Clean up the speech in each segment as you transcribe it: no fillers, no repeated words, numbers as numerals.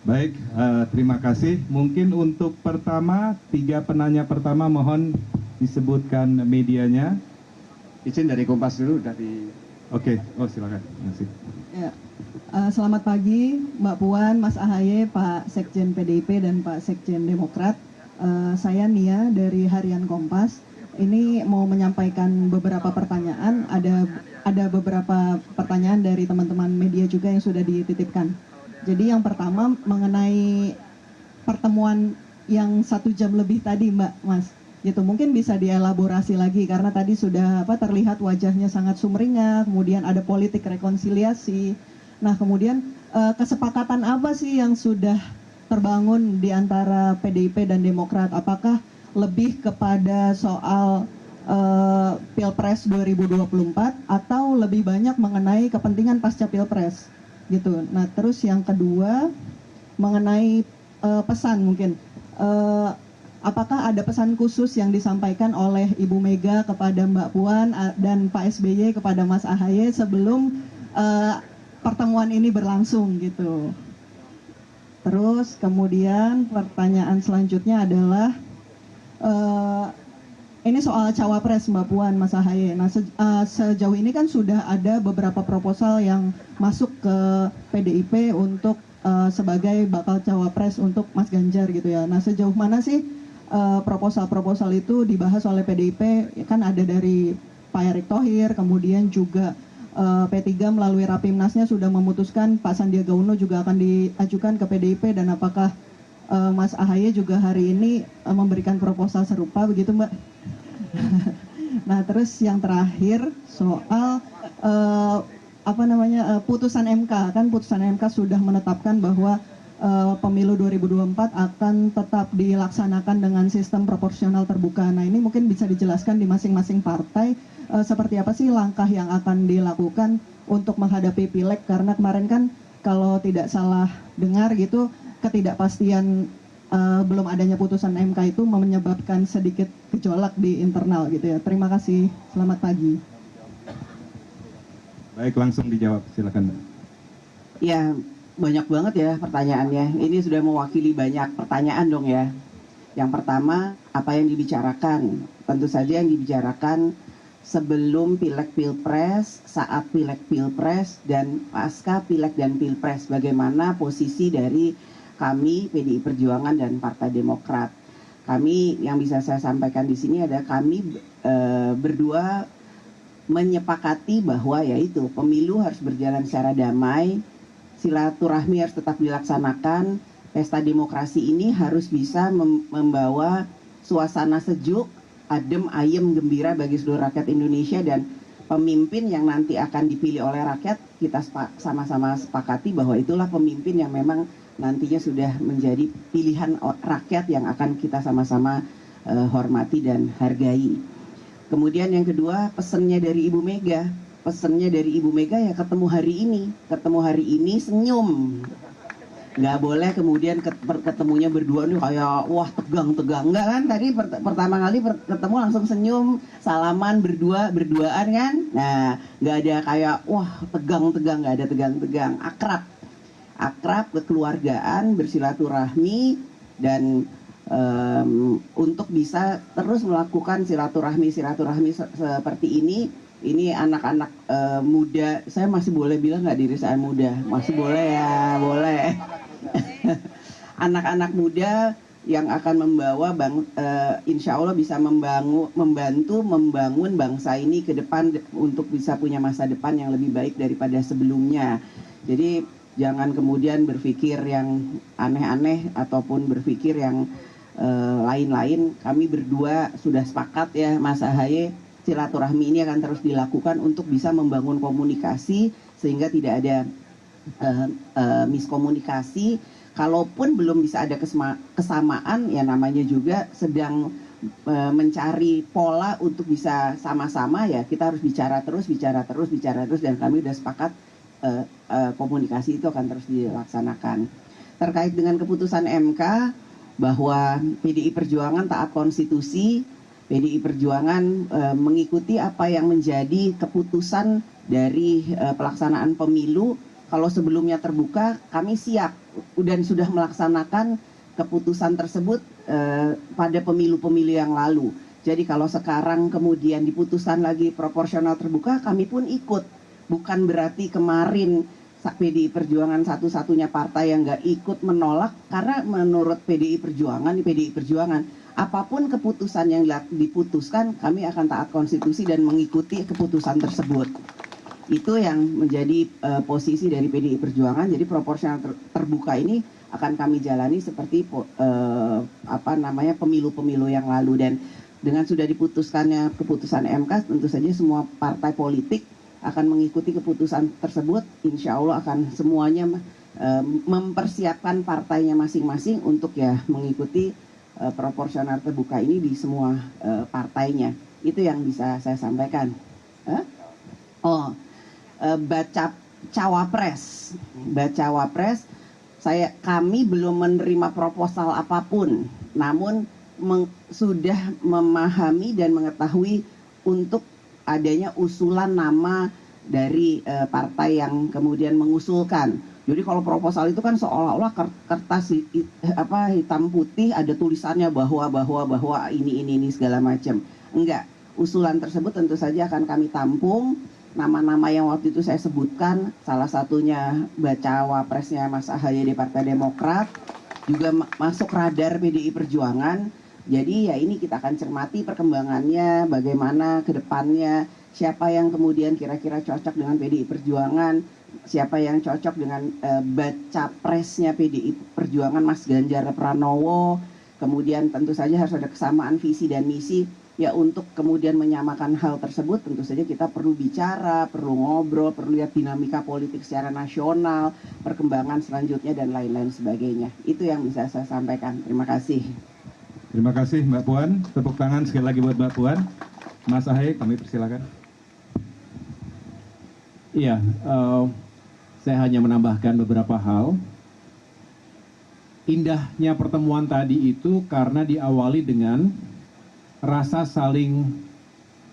Baik, terima kasih. Mungkin untuk pertama, 3 penanya pertama mohon disebutkan medianya. Izin dari Kompas dulu dari. Oke, oh silakan. Terima kasih. Ya, selamat pagi Mbak Puan, Mas Ahaye, Pak Sekjen PDIP dan Pak Sekjen Demokrat. Saya Nia dari Harian Kompas. Ini mau menyampaikan beberapa pertanyaan. Ada beberapa pertanyaan dari teman-teman media juga yang sudah dititipkan. Jadi yang pertama mengenai pertemuan yang 1 jam lebih tadi Mbak, Mas. Gitu, mungkin bisa dielaborasi lagi karena tadi sudah terlihat wajahnya sangat sumringah, kemudian ada politik rekonsiliasi. Nah, kemudian kesepakatan apa sih yang sudah terbangun di antara PDIP dan Demokrat? Apakah lebih kepada soal Pilpres 2024 atau lebih banyak mengenai kepentingan pasca Pilpres gitu. Nah, terus yang kedua mengenai pesan mungkin apakah ada pesan khusus yang disampaikan oleh Ibu Mega kepada Mbak Puan dan Pak SBY kepada Mas Ahaye sebelum pertemuan ini berlangsung gitu. Terus kemudian pertanyaan selanjutnya adalah ini soal cawapres Mbak Puan, Mas Ahaye. Nah, sejauh ini kan sudah ada beberapa proposal yang masuk ke PDIP untuk sebagai bakal cawapres untuk Mas Ganjar gitu ya. Nah, sejauh mana sih proposal-proposal itu dibahas oleh PDIP? Kan ada dari Pak Erick Thohir, kemudian juga P3 melalui Rapimnasnya sudah memutuskan Pak Sandiaga Uno juga akan diajukan ke PDIP, dan apakah Mas Ahaye juga hari ini memberikan proposal serupa begitu Mbak? Nah, terus yang terakhir soal putusan MK. Kan putusan MK sudah menetapkan bahwa pemilu 2024 akan tetap dilaksanakan dengan sistem proporsional terbuka. Nah, ini mungkin bisa dijelaskan di masing-masing partai seperti apa sih langkah yang akan dilakukan untuk menghadapi pileg, karena kemarin kan kalau tidak salah dengar gitu, ketidakpastian belum adanya putusan MK itu menyebabkan sedikit gejolak di internal gitu ya. Terima kasih. Selamat pagi. Baik, langsung dijawab. Silakan, Mbak. Ya, banyak banget ya pertanyaannya. Ini sudah mewakili banyak pertanyaan dong ya. Yang pertama, apa yang dibicarakan? Tentu saja yang dibicarakan sebelum Pileg Pilpres, saat Pileg Pilpres, dan pasca Pileg dan Pilpres. Bagaimana posisi dari kami PDI Perjuangan dan Partai Demokrat. Kami yang bisa saya sampaikan di sini adalah kami berdua menyepakati bahwa yaitu pemilu harus berjalan secara damai, silaturahmi harus tetap dilaksanakan, pesta demokrasi ini harus bisa membawa suasana sejuk, adem, ayem, gembira bagi seluruh rakyat Indonesia, dan pemimpin yang nanti akan dipilih oleh rakyat kita sama-sama sepakati bahwa itulah pemimpin yang memang nantinya sudah menjadi pilihan rakyat yang akan kita sama-sama hormati dan hargai. Kemudian yang kedua, pesannya dari Ibu Mega. Pesannya dari Ibu Mega ya ketemu hari ini senyum. Nggak boleh kemudian ketemunya berdua nih kayak wah tegang-tegang. Enggak kan, tadi pertama kali ketemu langsung senyum, salaman berduaan kan. Nah, nggak ada kayak wah tegang-tegang, nggak ada tegang-tegang, akrab, kekeluargaan, bersilaturahmi, dan untuk bisa terus melakukan silaturahmi seperti ini anak-anak muda. Saya masih boleh bilang nggak diri saya muda? Masih boleh ya, boleh. Anak-anak muda yang akan membawa insya Allah bisa membantu membangun bangsa ini ke depan untuk bisa punya masa depan yang lebih baik daripada sebelumnya. Jadi jangan kemudian berpikir yang aneh-aneh ataupun berpikir yang lain-lain. Kami berdua sudah sepakat ya Mas Ahaye, silaturahmi ini akan terus dilakukan untuk bisa membangun komunikasi sehingga tidak ada miskomunikasi. Kalaupun belum bisa ada kesamaan, ya namanya juga sedang mencari pola untuk bisa sama-sama, ya kita harus bicara terus, dan kami sudah sepakat komunikasi itu akan terus dilaksanakan. Terkait dengan keputusan MK bahwa PDI Perjuangan taat konstitusi, PDI Perjuangan mengikuti apa yang menjadi keputusan dari pelaksanaan pemilu. Kalau sebelumnya terbuka, kami siap dan sudah melaksanakan keputusan tersebut pada pemilu-pemilu yang lalu. Jadi kalau sekarang kemudian diputuskan lagi proporsional terbuka, kami pun ikut. Bukan berarti kemarin PDI Perjuangan satu-satunya partai yang nggak ikut menolak, karena menurut PDI Perjuangan, apapun keputusan yang diputuskan, kami akan taat konstitusi dan mengikuti keputusan tersebut. Itu yang menjadi posisi dari PDI Perjuangan. Jadi proporsional terbuka ini akan kami jalani seperti pemilu-pemilu yang lalu, dan dengan sudah diputuskannya keputusan MK, tentu saja semua partai politik akan mengikuti keputusan tersebut. Insya Allah akan semuanya mempersiapkan partainya masing-masing untuk ya mengikuti proporsional terbuka ini di semua partainya. Itu yang bisa saya sampaikan. Baca cawapres, kami belum menerima proposal apapun, namun sudah memahami dan mengetahui untuk adanya usulan nama dari partai yang kemudian mengusulkan. Jadi kalau proposal itu kan seolah-olah kertas hitam putih ada tulisannya bahwa ini segala macam. Enggak, usulan tersebut tentu saja akan kami tampung. Nama-nama yang waktu itu saya sebutkan, salah satunya bacawa presnya Mas Ahaye di Partai Demokrat, juga masuk radar PDI Perjuangan. Jadi ya ini kita akan cermati perkembangannya, bagaimana ke depannya, siapa yang kemudian kira-kira cocok dengan PDI Perjuangan, siapa yang cocok dengan baca presnya PDI Perjuangan Mas Ganjar Pranowo. Kemudian tentu saja harus ada kesamaan visi dan misi. Ya untuk kemudian menyamakan hal tersebut tentu saja kita perlu bicara, perlu ngobrol, perlu lihat dinamika politik secara nasional, perkembangan selanjutnya dan lain-lain sebagainya. Itu yang bisa saya sampaikan. Terima kasih. Terima kasih Mbak Puan. Tepuk tangan sekali lagi buat Mbak Puan. Mas Ahaye, kami persilakan. Iya, saya hanya menambahkan beberapa hal. Indahnya pertemuan tadi itu karena diawali dengan rasa saling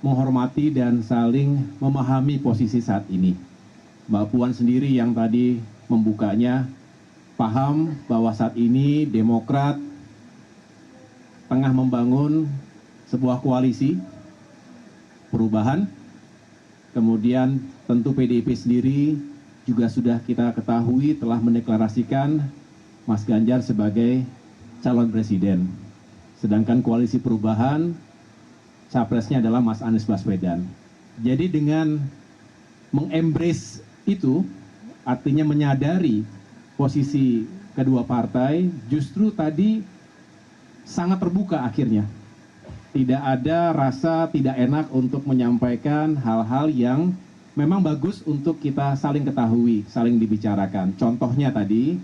menghormati dan saling memahami posisi saat ini. Mbak Puan sendiri yang tadi membukanya paham bahwa saat ini Demokrat tengah membangun sebuah koalisi perubahan. Kemudian tentu PDIP sendiri juga sudah kita ketahui telah mendeklarasikan Mas Ganjar sebagai calon presiden. Sedangkan koalisi perubahan, capresnya adalah Mas Anies Baswedan. Jadi dengan mengembrace itu, artinya menyadari posisi kedua partai, justru tadi sangat terbuka akhirnya. Tidak ada rasa tidak enak untuk menyampaikan hal-hal yang memang bagus untuk kita saling ketahui, saling dibicarakan. Contohnya tadi,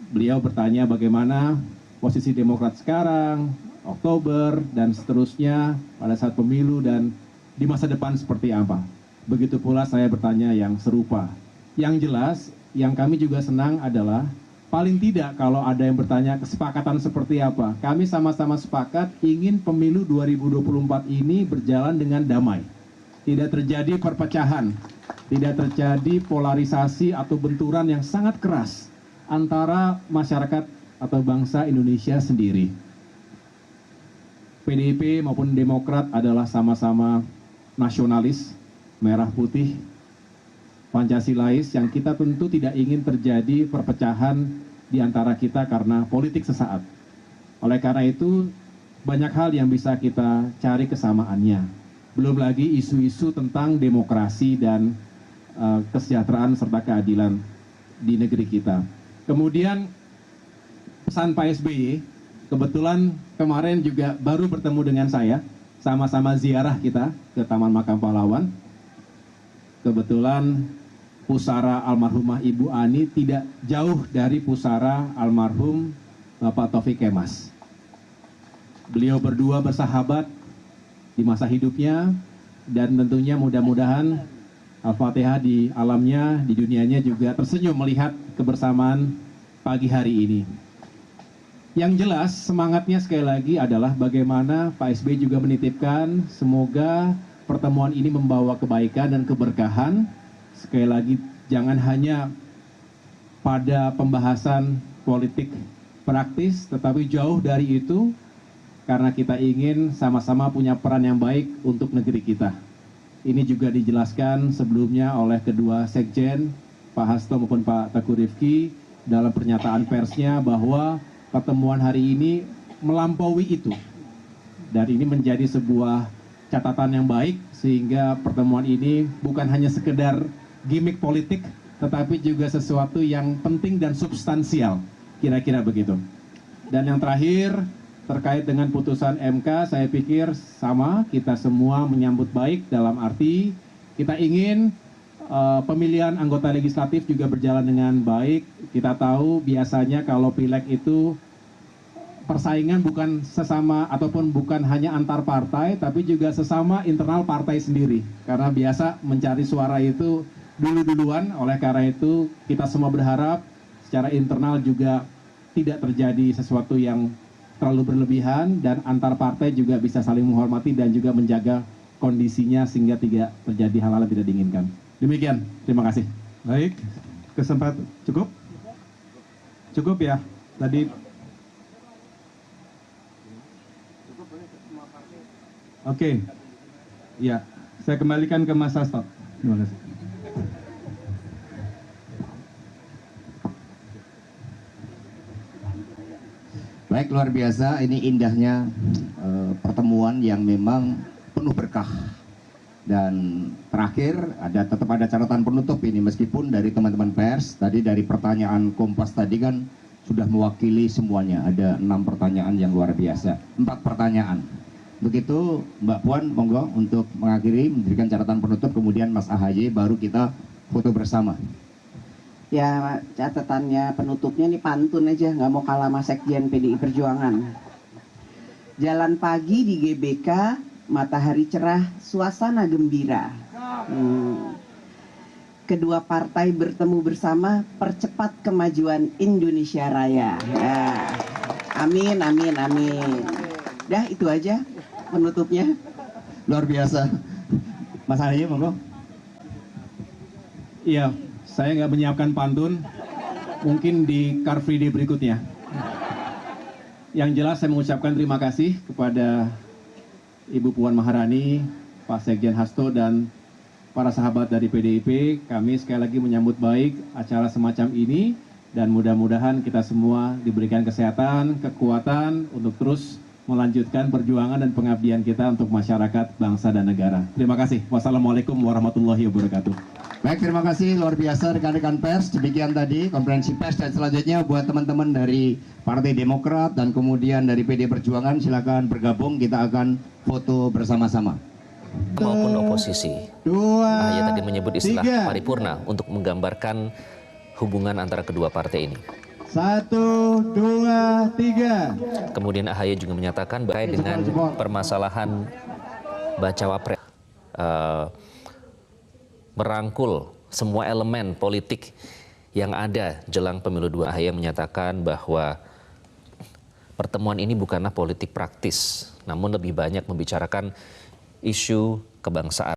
beliau bertanya bagaimana posisi Demokrat sekarang, Oktober, dan seterusnya pada saat pemilu dan di masa depan seperti apa. Begitu pula saya bertanya yang serupa. Yang jelas, yang kami juga senang adalah paling tidak kalau ada yang bertanya kesepakatan seperti apa. Kami sama-sama sepakat ingin pemilu 2024 ini berjalan dengan damai. Tidak terjadi perpecahan, tidak terjadi polarisasi atau benturan yang sangat keras antara masyarakat atau bangsa Indonesia sendiri. PDIP maupun Demokrat adalah sama-sama nasionalis, merah putih, Pancasilais yang kita tentu tidak ingin terjadi perpecahan di antara kita karena politik sesaat. Oleh karena itu, banyak hal yang bisa kita cari kesamaannya. Belum lagi isu-isu tentang demokrasi dan kesejahteraan serta keadilan di negeri kita. Kemudian pesan Pak SBY, kebetulan kemarin juga baru bertemu dengan saya, sama-sama ziarah kita ke Taman Makam Pahlawan. Kebetulan pusara almarhumah Ibu Ani tidak jauh dari pusara almarhum Bapak Taufik Kemas. Beliau berdua bersahabat di masa hidupnya dan tentunya mudah-mudahan Al-Fatihah di alamnya, di dunianya juga tersenyum melihat kebersamaan pagi hari ini. Yang jelas semangatnya sekali lagi adalah bagaimana Pak SBY juga menitipkan semoga pertemuan ini membawa kebaikan dan keberkahan. Sekali lagi jangan hanya pada pembahasan politik praktis, tetapi jauh dari itu karena kita ingin sama-sama punya peran yang baik untuk negeri kita. Ini juga dijelaskan sebelumnya oleh kedua sekjen, Pak Hasto maupun Pak Teguh Rifki, dalam pernyataan persnya bahwa pertemuan hari ini melampaui itu. Dan ini menjadi sebuah catatan yang baik sehingga pertemuan ini bukan hanya sekedar gimmick politik, tetapi juga sesuatu yang penting dan substansial, kira-kira begitu. Dan yang terakhir, terkait dengan putusan MK, saya pikir sama, kita semua menyambut baik dalam arti kita ingin pemilihan anggota legislatif juga berjalan dengan baik. Kita tahu biasanya kalau pileg itu persaingan bukan sesama ataupun bukan hanya antar partai, tapi juga sesama internal partai sendiri. Karena biasa mencari suara itu dulu-duluan, oleh karena itu kita semua berharap secara internal juga tidak terjadi sesuatu yang terlalu berlebihan dan antar partai juga bisa saling menghormati dan juga menjaga kondisinya sehingga tidak terjadi hal-hal yang tidak diinginkan. Demikian, terima kasih. Baik, kesempatan cukup? Cukup ya? Tadi oke. Ya, saya kembalikan ke Mas Hasto. Terima kasih. Baik, luar biasa. Ini indahnya pertemuan yang memang penuh berkah. Dan terakhir tetap ada catatan penutup ini, meskipun dari teman-teman pers tadi dari pertanyaan Kompas tadi kan sudah mewakili semuanya. Ada 6 pertanyaan yang luar biasa, 4 pertanyaan. Begitu Mbak Puan, monggo untuk mengakhiri, memberikan catatan penutup, kemudian Mas AHY, baru kita foto bersama. Ya, catatannya penutupnya nih pantun aja, nggak mau kalah sama Sekjen PDI Perjuangan. Jalan pagi di GBK, matahari cerah, suasana gembira. Kedua partai bertemu bersama, percepat kemajuan Indonesia Raya. Ya. Amin, amin, amin. Dah itu aja penutupnya. Luar biasa. Mas AHY, monggo. Iya, saya nggak menyiapkan pantun, mungkin di Car Free Day berikutnya. Yang jelas saya mengucapkan terima kasih kepada Ibu Puan Maharani, Pak Sekjen Hasto, dan para sahabat dari PDIP. Kami sekali lagi menyambut baik acara semacam ini, dan mudah-mudahan kita semua diberikan kesehatan, kekuatan untuk terus melanjutkan perjuangan dan pengabdian kita untuk masyarakat, bangsa, dan negara. Terima kasih. Wassalamualaikum warahmatullahi wabarakatuh. Baik, terima kasih luar biasa rekan-rekan pers. Demikian tadi konferensi pers, dan selanjutnya buat teman-teman dari Partai Demokrat dan kemudian dari PD Perjuangan, silakan bergabung, kita akan foto bersama-sama. Maupun oposisi. AHY tadi menyebut istilah paripurna untuk menggambarkan hubungan antara kedua partai ini. 1, 2, 3. Kemudian AHY juga menyatakan bahwa dengan permasalahan bacawa pres merangkul semua elemen politik yang ada jelang pemilu 2. AHY menyatakan bahwa pertemuan ini bukanlah politik praktis, namun lebih banyak membicarakan isu kebangsaan.